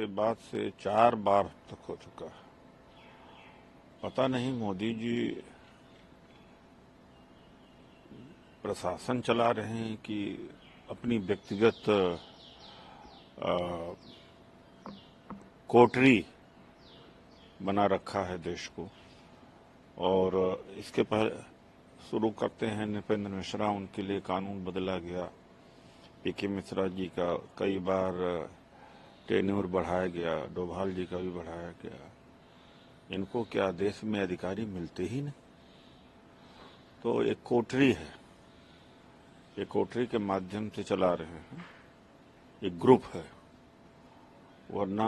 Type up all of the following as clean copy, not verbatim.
के बाद से 4 बार तक हो चुका है। पता नहीं मोदी जी प्रशासन चला रहे हैं कि अपनी व्यक्तिगत कोटरी बना रखा है देश को। और इसके पहले शुरू करते हैं नृपेंद्र मिश्रा, उनके लिए कानून बदला गया। पीके मिश्रा जी का कई बार टेन्योर बढ़ाया गया, डोभाल जी का भी बढ़ाया गया। इनको क्या देश में अधिकारी मिलते ही नहीं? तो एक कोटरी है, एक कोटरी के माध्यम से चला रहे हैं, एक ग्रुप है। वरना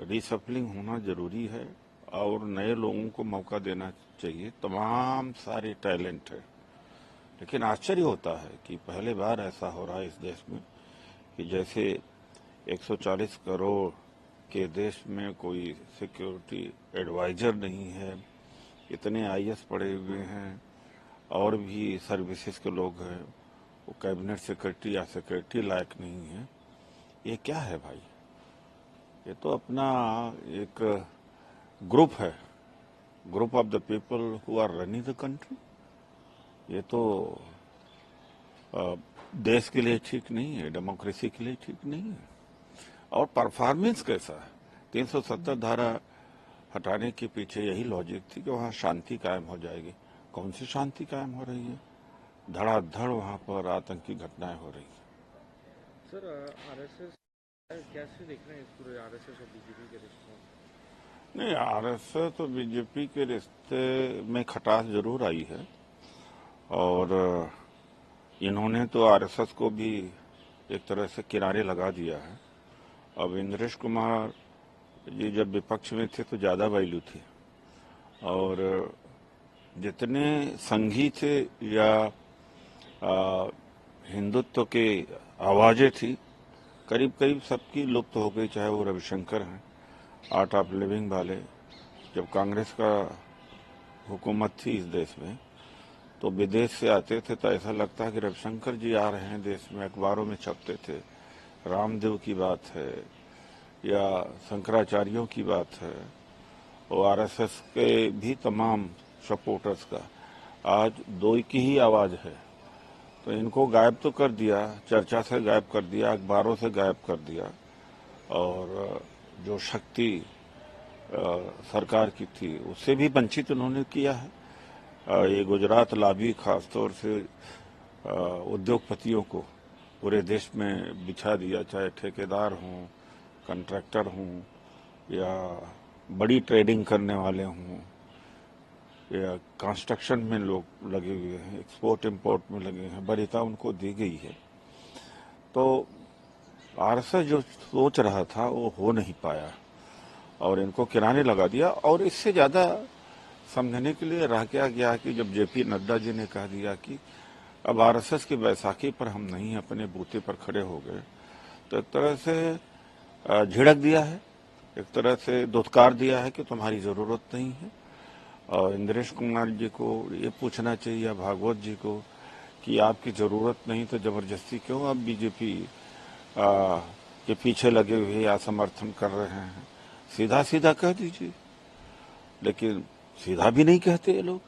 रिसफलिंग होना जरूरी है और नए लोगों को मौका देना चाहिए। तमाम सारे टैलेंट है, लेकिन आश्चर्य होता है कि पहले बार ऐसा हो रहा है इस देश में कि जैसे 140 करोड़ के देश में कोई सिक्योरिटी एडवाइजर नहीं है, इतने आईएएस पढ़े हुए हैं और भी सर्विसेज के लोग हैं, वो कैबिनेट सेक्रेटरी या सेक्रेटरी लायक नहीं है। ये क्या है भाई? ये तो अपना एक ग्रुप है, group of the people who are running the country. ये तो देश के लिए ठीक नहीं है, डेमोक्रेसी के लिए ठीक नहीं है। और परफॉर्मेंस कैसा है? 370 धारा हटाने के पीछे यही लॉजिक थी कि वहाँ शांति कायम हो जाएगी। कौन सी शांति कायम हो रही है? धड़ाधड़ वहाँ पर आतंकी घटनाएं हो रही हैं। सर, आरएसएस कैसे देख रहे हैं इस पूरे आरएसएस और बीजेपी के रिश्ते? नहीं, आरएसएस तो बीजेपी के रिश्ते में खटास जरूर आई है और इन्होंने तो आरएसएस को भी एक तरह से किनारे लगा दिया है। अब इंद्रेश कुमार जी जब विपक्ष में थे तो ज्यादा वैल्यू थी और जितने संघी थे या हिंदुत्व के आवाजें थी करीब करीब सबकी लुप्त हो गई। चाहे वो रविशंकर हैं, आर्ट ऑफ लिविंग वाले। जब कांग्रेस का हुकूमत थी इस देश में तो विदेश से आते थे तो ऐसा लगता है कि रविशंकर जी आ रहे हैं देश में, अखबारों में छपते थे। रामदेव की बात है या शंकराचार्यों की बात है और आरएसएस के भी तमाम सपोर्टर्स का आज दो की ही आवाज है। तो इनको गायब तो कर दिया, चर्चा से गायब कर दिया, अखबारों से गायब कर दिया और जो शक्ति सरकार की थी उससे भी वंचित उन्होंने किया है। ये गुजरात लॉबी खासतौर से उद्योगपतियों को पूरे देश में बिछा दिया, चाहे ठेकेदार हों, कंट्रैक्टर हों या बड़ी ट्रेडिंग करने वाले हों या कंस्ट्रक्शन में लोग लगे हुए हैं, एक्सपोर्ट इंपोर्ट में लगे हैं, वरीयता उनको दी गई है। तो आरएसएस जो सोच रहा था वो हो नहीं पाया और इनको किराने लगा दिया। और इससे ज्यादा समझने के लिए रह गया कि जब जेपी नड्डा जी ने कह दिया कि अब आरएसएस की बैसाखी पर हम नहीं अपने बूते पर खड़े हो गए, तो एक तरह से झिड़क दिया है, एक तरह से धुतकार दिया है कि तुम्हारी जरूरत नहीं है। और इंद्रेश कुमार जी को ये पूछना चाहिए या भागवत जी को कि आपकी जरूरत नहीं तो जबरदस्ती क्यों आप बीजेपी के पीछे लगे हुए या समर्थन कर रहे हैं? सीधा सीधा कह दीजिए, लेकिन सीधा भी नहीं कहते ये लोग।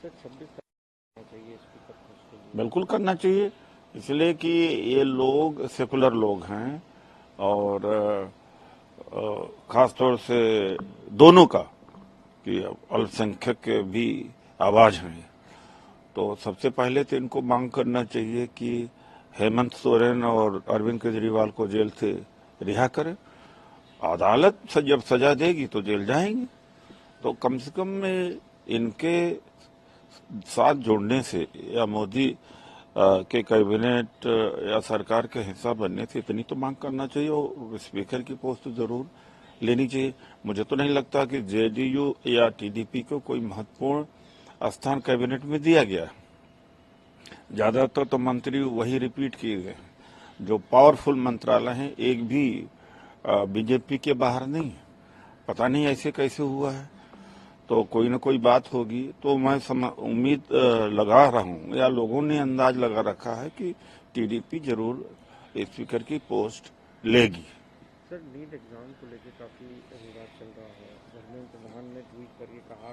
सर, 26 करना चाहिए स्पीकर पोस्ट के लिए? बिल्कुल करना चाहिए, इसलिए कि ये लोग सेकुलर लोग हैं और खासतौर से दोनों का कि अल्पसंख्यक भी आवाज हैं। तो सबसे पहले तो इनको मांग करना चाहिए कि हेमंत सोरेन और अरविंद केजरीवाल को जेल से रिहा करें। अदालत जब सजा देगी तो जेल जाएंगे, तो कम से कम इनके साथ जुड़ने से या मोदी के कैबिनेट या सरकार के हिस्सा बनने से इतनी तो मांग करना चाहिए और स्पीकर की पोस्ट तो जरूर लेनी चाहिए। मुझे तो नहीं लगता कि जेडीयू या टीडीपी को कोई महत्वपूर्ण स्थान कैबिनेट में दिया गया। ज्यादातर तो मंत्री वही रिपीट किए गए, जो पावरफुल मंत्रालय हैं एक भी बीजेपी के बाहर नहीं है। पता नहीं ऐसे कैसे हुआ है, तो कोई न कोई बात होगी। तो मैं उम्मीद लगा रहा हूं या लोगों ने अंदाज लगा रखा है कि टीडीपी जरूर स्पीकर की पोस्ट लेगी। सर नीट एग्जाम को लेकर काफी विवाद चल रहा है। धर्मेंद्र प्रधान ने ट्वीट करके कहा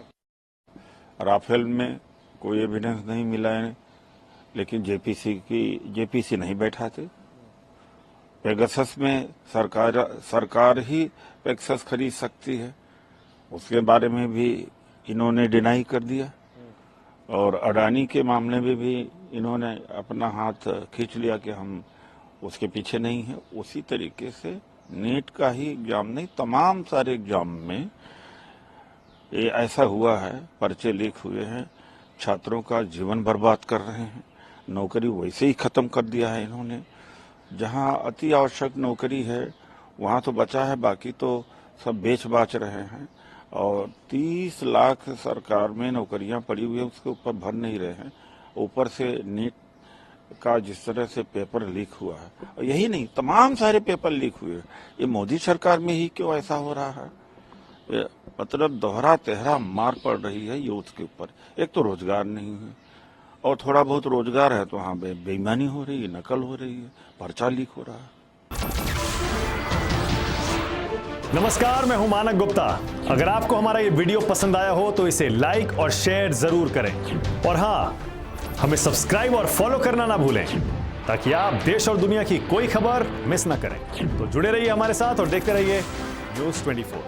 राफेल में कोई एविडेंस नहीं मिला है, लेकिन जेपीसी नहीं बैठा थे। पेगासस में सरकार ही पेगासस खरीद सकती है, उसके बारे में भी इन्होंने डिनाई कर दिया। और अडानी के मामले में भी इन्होंने अपना हाथ खींच लिया कि हम उसके पीछे नहीं है। उसी तरीके से नीट का ही एग्जाम नहीं, तमाम सारे एग्जाम में ये ऐसा हुआ है, पर्चे लीक हुए हैं, छात्रों का जीवन बर्बाद कर रहे हैं, नौकरी वैसे ही खत्म कर दिया है इन्होंने। जहां अति आवश्यक नौकरी है वहां तो बचा है, बाकी तो सब बेच बाच रहे हैं। और 30 लाख सरकार में नौकरियां पड़ी हुई है, उसके ऊपर भर नहीं रहे हैं। ऊपर से नीट का जिस तरह से पेपर लीक हुआ है, और यही नहीं तमाम सारे पेपर लीक हुए। ये मोदी सरकार में ही क्यों ऐसा हो रहा है? मतलब दोहरा तेहरा मार पड़ रही है यूथ के ऊपर। एक तो रोजगार नहीं है, और थोड़ा बहुत रोजगार है तो वहां बेईमानी हो रही है, नकल हो रही है, पर्चा लीक हो रहा है। नमस्कार, मैं हूं मानक गुप्ता। अगर आपको हमारा ये वीडियो पसंद आया हो तो इसे लाइक और शेयर जरूर करें, और हाँ, हमें सब्सक्राइब और फॉलो करना ना भूलें, ताकि आप देश और दुनिया की कोई खबर मिस ना करें। तो जुड़े रहिए हमारे साथ और देखते रहिए News 24।